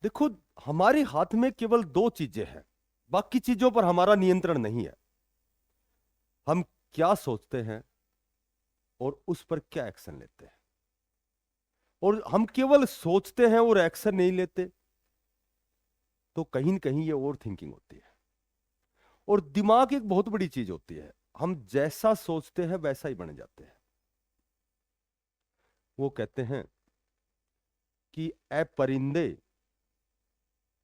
देखो, हमारे हाथ में केवल दो चीजें हैं, बाकी चीजों पर हमारा नियंत्रण नहीं है। हम क्या सोचते हैं और उस पर क्या एक्शन लेते हैं। और हम केवल सोचते हैं और एक्शन नहीं लेते, तो कहीं न कहीं ये ओवर थिंकिंग होती है। और दिमाग एक बहुत बड़ी चीज होती है, हम जैसा सोचते हैं वैसा ही बन जाते हैं। वो कहते हैं कि ए परिंदे,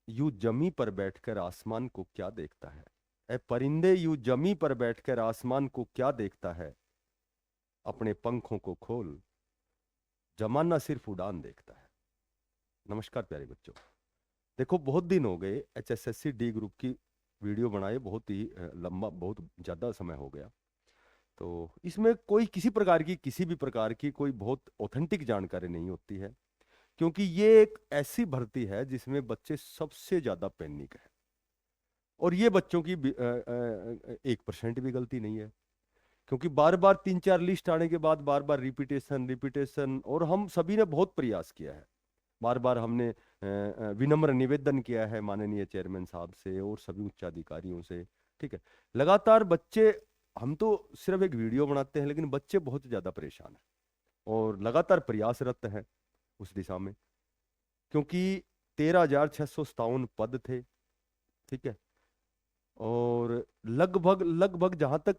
यू जमी पर बैठकर आसमान को क्या देखता है। ए परिंदे, यू जमी पर बैठकर आसमान को क्या देखता है। अपने पंखों को खोल, जमाना सिर्फ उड़ान देखता है। नमस्कार प्यारे बच्चों। देखो, बहुत दिन हो गए एचएसएससी डी ग्रुप की वीडियो बनाए, बहुत ही लंबा, बहुत ज़्यादा समय हो गया। तो इसमें कोई किसी प्रकार की, किसी भी प्रकार की कोई बहुत ऑथेंटिक जानकारी नहीं होती है, क्योंकि ये एक ऐसी भर्ती है जिसमें बच्चे सबसे ज़्यादा पैनिक है। और ये बच्चों की 1% भी गलती नहीं है, क्योंकि बार बार 3-4 लिस्ट आने के बाद बार बार रिपीटेशन रिपीटेशन, और हम सभी ने बहुत प्रयास किया है। बार बार हमने विनम्र निवेदन किया है माननीय चेयरमैन साहब से और सभी उच्चाधिकारियों से। ठीक है, लगातार बच्चे, हम तो सिर्फ एक वीडियो बनाते हैं, लेकिन बच्चे बहुत ज़्यादा परेशान हैं और लगातार प्रयासरत हैं उस दिशा में, क्योंकि 13,657 पद थे। ठीक है, और लगभग लगभग जहां तक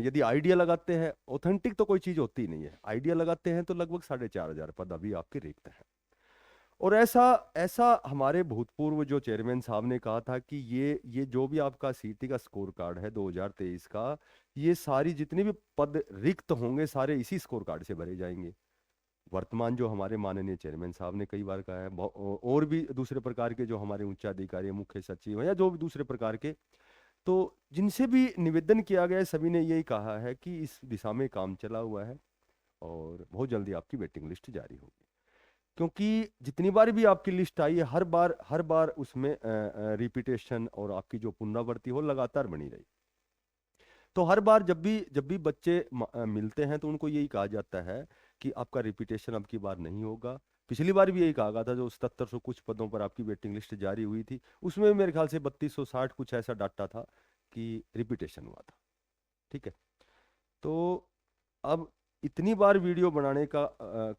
यदि आइडिया लगाते हैं, ऑथेंटिक तो कोई चीज होती नहीं है, आइडिया लगाते हैं तो लगभग 4,500 पद अभी आपके रिक्त हैं। और ऐसा ऐसा हमारे भूतपूर्व जो चेयरमैन साहब ने कहा था कि ये जो भी आपका सीटी का स्कोर कार्ड है 2023 का, ये सारी जितने भी पद रिक्त होंगे सारे इसी स्कोर कार्ड से भरे जाएंगे। वर्तमान जो हमारे माननीय चेयरमैन साहब ने कई बार कहा है, और भी दूसरे प्रकार के जो हमारे उच्चाधिकारी, मुख्य सचिव हैं, या जो भी दूसरे प्रकार के, तो जिनसे भी निवेदन किया गया है, सभी ने यही कहा है कि इस दिशा में काम चला हुआ है और बहुत जल्दी आपकी वेटिंग लिस्ट जारी होगी। क्योंकि जितनी बार भी आपकी लिस्ट आई है, हर बार उसमें रिपीटेशन और आपकी जो पुनरावृत्ति हो लगातार बनी रही। तो हर बार जब भी बच्चे मिलते हैं तो उनको यही कहा जाता है कि आपका रिपीटेशन अब की बार नहीं होगा। पिछली बार भी यही कहा गया था, जो 7700 कुछ पदों पर आपकी वेटिंग लिस्ट जारी हुई थी, उसमें मेरे ख्याल से 3260 कुछ ऐसा डाटा था कि रिपीटेशन हुआ था। ठीक है, तो अब इतनी बार वीडियो बनाने का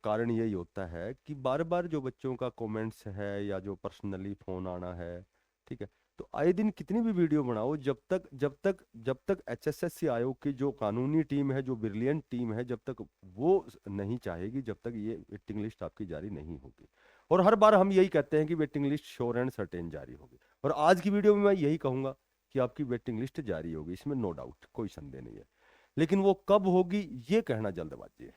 कारण यही होता है कि बार बार जो बच्चों का कमेंट्स है या जो पर्सनली फोन आना है। ठीक है, तो आए दिन कितनी भी वीडियो बनाओ, जब तक एचएसएससी आयोग की जो कानूनी टीम है, जो ब्रिलियंट टीम है, जब तक वो नहीं चाहेगी, जब तक ये वेटिंग लिस्ट आपकी जारी नहीं होगी। और हर बार हम यही कहते हैं कि waiting list sure and certain जारी होगी, और आज की वीडियो में मैं यही कहूंगा कि आपकी वेटिंग लिस्ट जारी होगी, इसमें नो डाउट, कोई संदेह नहीं है। लेकिन वो कब होगी ये कहना जल्दबाजी है।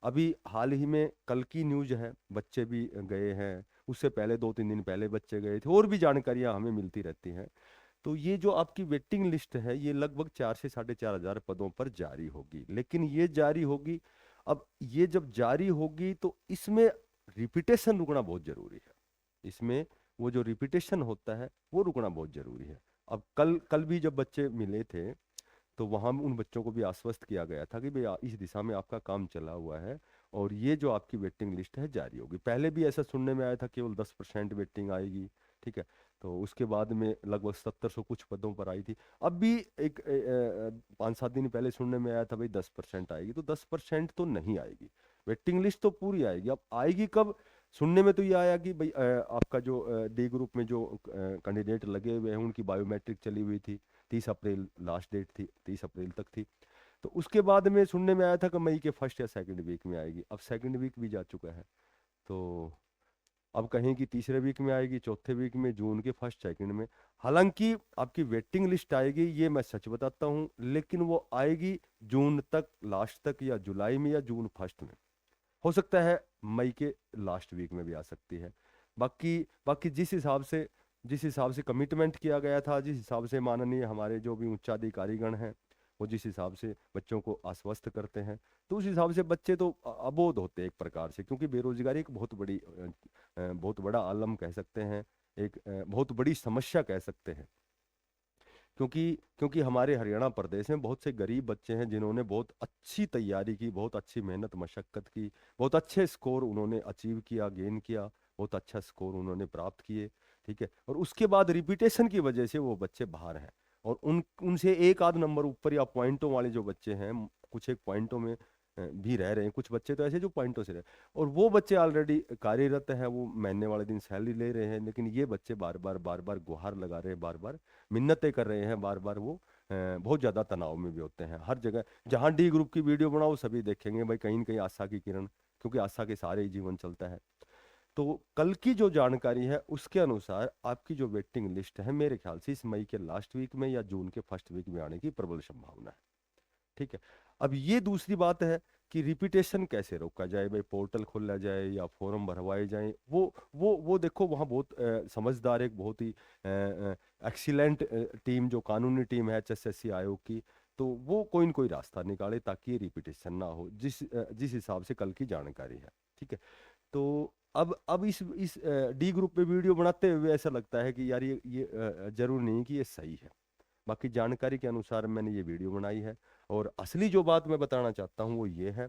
अभी हाल ही में कल की न्यूज है, बच्चे भी गए हैं, उससे पहले 2-3 दिन पहले बच्चे गए थे, और भी जानकारियां हमें मिलती रहती हैं। तो ये जो आपकी वेटिंग लिस्ट है, ये लगभग 4 से 4,500 पदों पर जारी होगी, लेकिन ये जारी होगी। अब ये जब जारी होगी तो इसमें रिपीटेशन रुकना बहुत जरूरी है। इसमें वो जो रिपीटेशन होता है वो रुकना बहुत जरूरी है। अब कल कल भी जब बच्चे मिले थे, तो वहां उन बच्चों को भी आश्वस्त किया गया था कि भाई इस दिशा में आपका काम चला हुआ है और ये जो आपकी वेटिंग लिस्ट है जारी होगी। पहले भी ऐसा सुनने में आया था केवल 10% वेटिंग आएगी। ठीक है, तो उसके बाद में लगभग 700 कुछ पदों पर आई थी। अब भी एक 5-7 दिन पहले सुनने में आया था भाई 10% आएगी, तो 10% तो नहीं आएगी, वेटिंग लिस्ट तो पूरी आएगी। अब आएगी कब? सुनने में तो ये आया कि भाई आपका जो डी ग्रुप में जो कैंडिडेट लगे हुए हैं उनकी बायोमेट्रिक चली हुई थी, 30 अप्रैल लास्ट डेट थी, 30 अप्रैल तक थी। तो उसके बाद में सुनने में आया था कि मई के फर्स्ट या सेकंड वीक में आएगी। अब सेकंड वीक भी जा चुका है, तो अब कहीं कि तीसरे वीक में आएगी, चौथे वीक में, जून के फर्स्ट सेकंड में। हालांकि आपकी वेटिंग लिस्ट आएगी, ये मैं सच बताता हूँ, लेकिन वो आएगी जून तक, लास्ट तक, या जुलाई में, या जून फर्स्ट में। हो सकता है मई के लास्ट वीक में भी आ सकती है। बाकी बाकी जिस हिसाब से कमिटमेंट किया गया था, जिस हिसाब से माननीय हमारे जो भी उच्चाधिकारीगण हैं, वो जिस हिसाब से बच्चों को आश्वस्त करते हैं, तो उस हिसाब से बच्चे तो अबोध होते हैं एक प्रकार से, क्योंकि बेरोजगारी एक बहुत बड़ा आलम कह सकते हैं, एक बहुत बड़ी समस्या कह सकते हैं। क्योंकि क्योंकि हमारे हरियाणा प्रदेश में बहुत से गरीब बच्चे हैं जिन्होंने बहुत अच्छी तैयारी की, बहुत अच्छी मेहनत मशक्कत की, बहुत अच्छे स्कोर उन्होंने अचीव किया, गेन किया, बहुत अच्छा स्कोर उन्होंने प्राप्त किए, ठीक है। और उसके बाद रिपीटेशन की वजह से वो बच्चे बाहर हैं, और उनसे एक आध नंबर ऊपर या पॉइंटों वाले जो बच्चे हैं, कुछ एक पॉइंटों में भी रह रहे हैं, कुछ बच्चे तो ऐसे जो पॉइंटों से रहे, और वो बच्चे ऑलरेडी कार्यरत हैं, वो महीने वाले दिन सैलरी ले रहे हैं, लेकिन ये बच्चे बार बार गुहार लगा रहे हैं, बार बार मिन्नतें कर रहे हैं, बार बार वो बहुत ज़्यादा तनाव में भी होते हैं। हर जगह जहाँ डी ग्रुप की वीडियो बनाओ सभी देखेंगे भाई कहीं न कहीं आशा की किरण, क्योंकि आशा के सहारे ही जीवन चलता है। तो कल की जो जानकारी है उसके अनुसार आपकी जो वेटिंग लिस्ट है मेरे ख्याल से इस मई के लास्ट वीक में या जून के फर्स्ट वीक में आने की प्रबल संभावना है, ठीक है। अब ये दूसरी बात है कि रिपीटेशन कैसे रोका जाए, भाई पोर्टल खोला जाए या फॉर्म भरवाए जाए, वो देखो वहाँ बहुत समझदार, एक बहुत ही एक्सीलेंट टीम जो कानूनी टीम है HSSC आयोग की, तो वो कोई न कोई रास्ता निकाले ताकि ये रिपीटेशन ना हो, जिस हिसाब से कल की जानकारी है, ठीक है। तो अब इस डी ग्रुप पे वीडियो बनाते हुए ऐसा लगता है कि यार ये जरूर नहीं कि ये सही है। बाकी जानकारी के अनुसार मैंने ये वीडियो बनाई है, और असली जो बात मैं बताना चाहता हूँ वो ये है,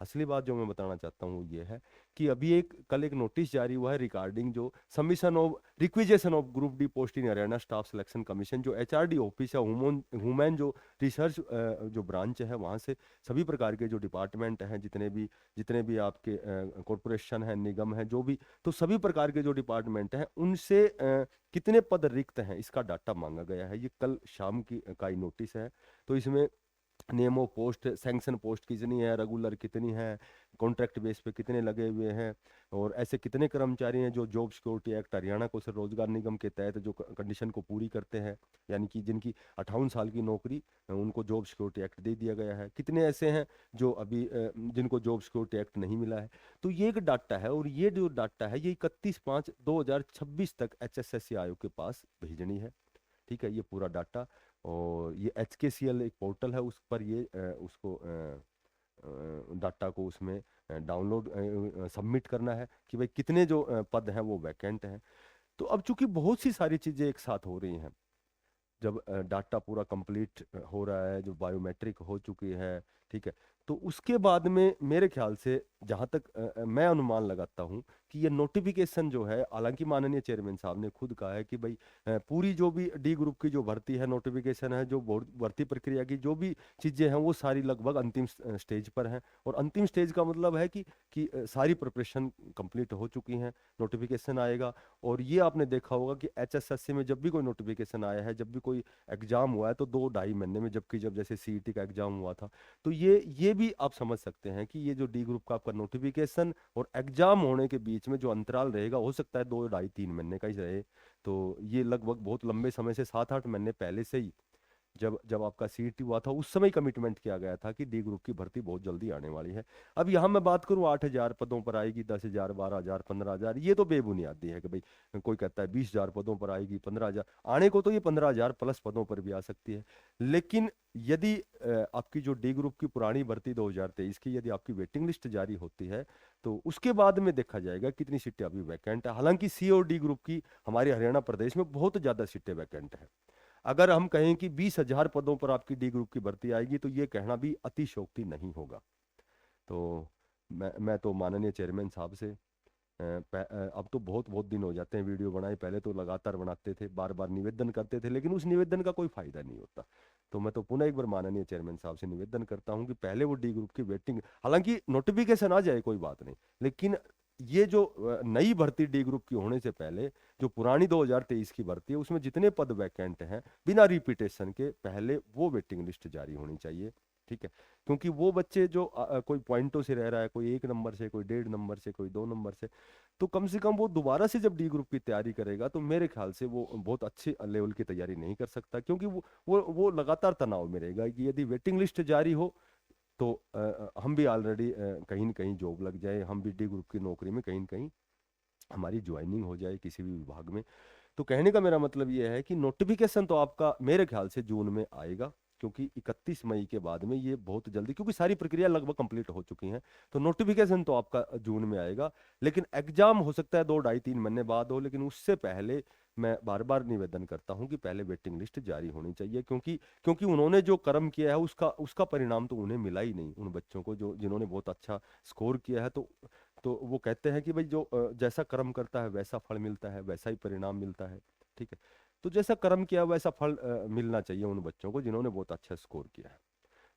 असली बात जो मैं बताना चाहता हूँ वो ये है कि अभी कल एक नोटिस जारी हुआ है रिगार्डिंग जो submission of requisition of group D post in Haryana staff selection commission, जो HRD ऑफिस है, वुमेन जो रिसर्च जो ब्रांच है वहाँ से सभी प्रकार के जो डिपार्टमेंट हैं, जितने भी आपके कॉरपोरेशन है, निगम है, जो भी, तो सभी प्रकार के जो डिपार्टमेंट हैं उनसे कितने पद रिक्त हैं इसका डाटा मांगा गया है। ये कल शाम का ही नोटिस है। तो इसमें name of post, sanction post कितनी है, रेगुलर कितनी है, कॉन्ट्रैक्ट बेस पे कितने लगे हुए हैं, और ऐसे कितने कर्मचारी हैं जो जॉब सिक्योरिटी एक्ट, हरियाणा कौशल रोजगार निगम के तहत जो कंडीशन को पूरी करते हैं, यानी कि जिनकी 58 साल की नौकरी, उनको जॉब सिक्योरिटी एक्ट दे दिया गया है, कितने ऐसे हैं जो अभी जिनको जॉब सिक्योरिटी एक्ट नहीं मिला है। तो ये एक डाटा है, और ये जो डाटा है ये 31/5/2026 तक HSSC आयोग के पास भेजनी है, ठीक है, ये पूरा डाटा। और ये HKCL एक पोर्टल है, उस पर ये उसको डाटा को उसमें डाउनलोड सबमिट करना है कि भाई कितने जो पद हैं वो वैकेंट हैं। तो अब चूंकि बहुत सी सारी चीज़ें एक साथ हो रही हैं, जब डाटा पूरा कंप्लीट हो रहा है, जो बायोमेट्रिक हो चुकी है, ठीक है, तो उसके बाद में मेरे ख्याल से जहाँ तक मैं अनुमान लगाता हूँ कि ये नोटिफिकेशन जो है, हालांकि माननीय चेयरमैन साहब ने खुद कहा है कि भाई पूरी जो भी डी ग्रुप की जो भर्ती है, नोटिफिकेशन है, जो भर्ती प्रक्रिया की जो भी चीज़ें हैं वो सारी लगभग अंतिम स्टेज पर हैं। और अंतिम स्टेज का मतलब है कि सारी प्रिपरेशन कंप्लीट हो चुकी हैं, नोटिफिकेशन आएगा। और ये आपने देखा होगा कि HSSC में जब भी कोई नोटिफिकेशन आया है, जब भी कोई एग्जाम हुआ है, तो 2-2.5 महीने में, जबकि जब जैसे CET का एग्जाम हुआ था, तो ये भी आप समझ सकते हैं कि ये जो डी ग्रुप का आपका नोटिफिकेशन और एग्जाम होने के बीच में जो अंतराल रहेगा, हो सकता है 2-2.5-3 महीने का ही रहे। तो ये लगभग बहुत लंबे समय से 7-8 महीने पहले से ही, जब जब आपका CET हुआ था उस समय कमिटमेंट किया गया था कि डी ग्रुप की भर्ती बहुत जल्दी आने वाली है। अब यहाँ मैं बात करूँ 8,000 पदों पर आएगी, 10,000, 12,000, 15,000, ये तो बेबुनियादी है कि भाई कोई कहता है 20,000 पदों पर आएगी, 15,000 आने को, तो ये 15,000 प्लस पदों पर भी आ सकती है। लेकिन यदि आपकी जो डी ग्रुप की पुरानी भर्ती 2023 की यदि आपकी वेटिंग लिस्ट जारी होती है, तो उसके बाद में देखा जाएगा कितनी सीटें अभी वैकेंट है। हालांकि C और D ग्रुप की हमारे हरियाणा प्रदेश में बहुत ज्यादा सीटें वैकेंट है। अगर हम कहें कि 20,000 पदों पर आपकी डी ग्रुप की भर्ती आएगी, तो ये कहना भी अतिशयोक्ति नहीं होगा। तो मैं तो माननीय चेयरमैन साहब से अब तो बहुत बहुत दिन हो जाते हैं वीडियो बनाए, पहले तो लगातार बनाते थे, बार बार निवेदन करते थे, लेकिन उस निवेदन का कोई फायदा नहीं होता। तो मैं तो पुनः एक बार माननीय चेयरमैन साहब से निवेदन करता हूं कि पहले वो डी ग्रुप की वेटिंग, हालांकि नोटिफिकेशन आ जाए कोई बात नहीं, लेकिन ये जो नई भर्ती डी ग्रुप की होने से पहले जो पुरानी 2023 की भर्ती है उसमें जितने पद वैकेंट हैं बिना रिपीटेशन के, पहले वो वेटिंग लिस्ट जारी होनी चाहिए, ठीक है। क्योंकि वो बच्चे जो कोई पॉइंटों से रह रहा है, कोई 1 नंबर से, कोई 1.5 नंबर से, कोई 2 नंबर से, तो कम से कम वो दोबारा से जब डी ग्रुप की तैयारी करेगा तो मेरे ख्याल से वो बहुत अच्छे लेवल की तैयारी नहीं कर सकता, क्योंकि वो लगातार तनाव में रहेगा कि यदि वेटिंग लिस्ट जारी हो तो हम भी ऑलरेडी कहीं न कहीं जॉब लग जाए, हम भी डी ग्रुप की नौकरी में कहीं न कहीं हमारी ज्वाइनिंग हो जाए किसी भी विभाग में। तो कहने का मेरा मतलब ये है कि नोटिफिकेशन तो आपका मेरे ख्याल से जून में आएगा, क्योंकि 31 मई के बाद में ये बहुत जल्दी, क्योंकि सारी प्रक्रिया लगभग कंप्लीट हो चुकी है, तो नोटिफिकेशन तो आपका जून में आएगा। लेकिन एग्जाम हो सकता है 2-2.5-3 महीने बाद हो, लेकिन उससे पहले मैं बार बार निवेदन करता हूं कि पहले वेटिंग लिस्ट जारी होनी चाहिए, क्योंकि क्योंकि उन्होंने जो कर्म किया है उसका उसका परिणाम तो उन्हें मिला ही नहीं, उन बच्चों को जो जिन्होंने बहुत अच्छा स्कोर किया है। तो वो कहते हैं कि भाई जो जैसा कर्म करता है वैसा फल मिलता है, वैसा ही परिणाम मिलता है। ठीक है, तो जैसा कर्म किया वैसा फल मिलना चाहिए उन बच्चों को जिन्होंने बहुत अच्छा स्कोर किया है।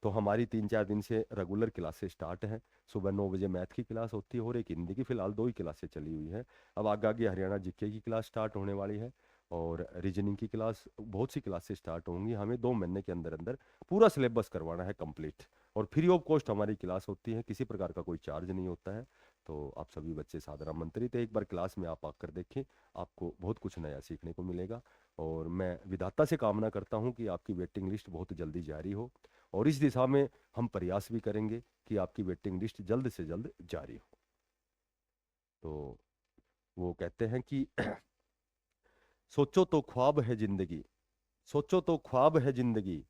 तो हमारी 3-4 दिन से रेगुलर क्लासेस स्टार्ट हैं। सुबह 9 बजे मैथ की क्लास होती है और एक हिंदी की, फिलहाल 2 ही क्लासेस चली हुई हैं। अब आगे आगे हरियाणा जीके की क्लास स्टार्ट होने वाली है और रीजनिंग की क्लास, बहुत सी क्लासेस स्टार्ट होंगी। हमें 2 महीने के अंदर अंदर पूरा सिलेबस करवाना है कंप्लीट, और फ्री ऑफ कॉस्ट हमारी क्लास होती है, किसी प्रकार का कोई चार्ज नहीं होता है। तो आप सभी बच्चे सादर आमंत्रित है, एक बार क्लास में आप आकर देखें, आपको बहुत कुछ नया सीखने को मिलेगा। और मैं विधाता से कामना करता हूँ कि आपकी वेटिंग लिस्ट बहुत जल्दी जारी हो, और इस दिशा में हम प्रयास भी करेंगे कि आपकी वेटिंग लिस्ट जल्द से जल्द जारी हो। तो वो कहते हैं कि सोचो तो ख्वाब है जिंदगी, सोचो तो ख्वाब है जिंदगी,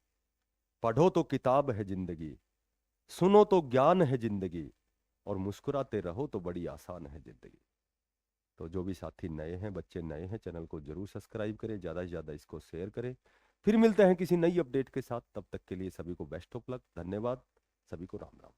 पढ़ो तो किताब है जिंदगी, सुनो तो ज्ञान है जिंदगी, और मुस्कुराते रहो तो बड़ी आसान है जिंदगी। तो जो भी साथी नए हैं, बच्चे नए हैं, चैनल को जरूर सब्सक्राइब करें, ज़्यादा से ज़्यादा इसको शेयर करें। फिर मिलते हैं किसी नई अपडेट के साथ, तब तक के लिए सभी को बेस्ट ऑफ लक, धन्यवाद, सभी को राम राम।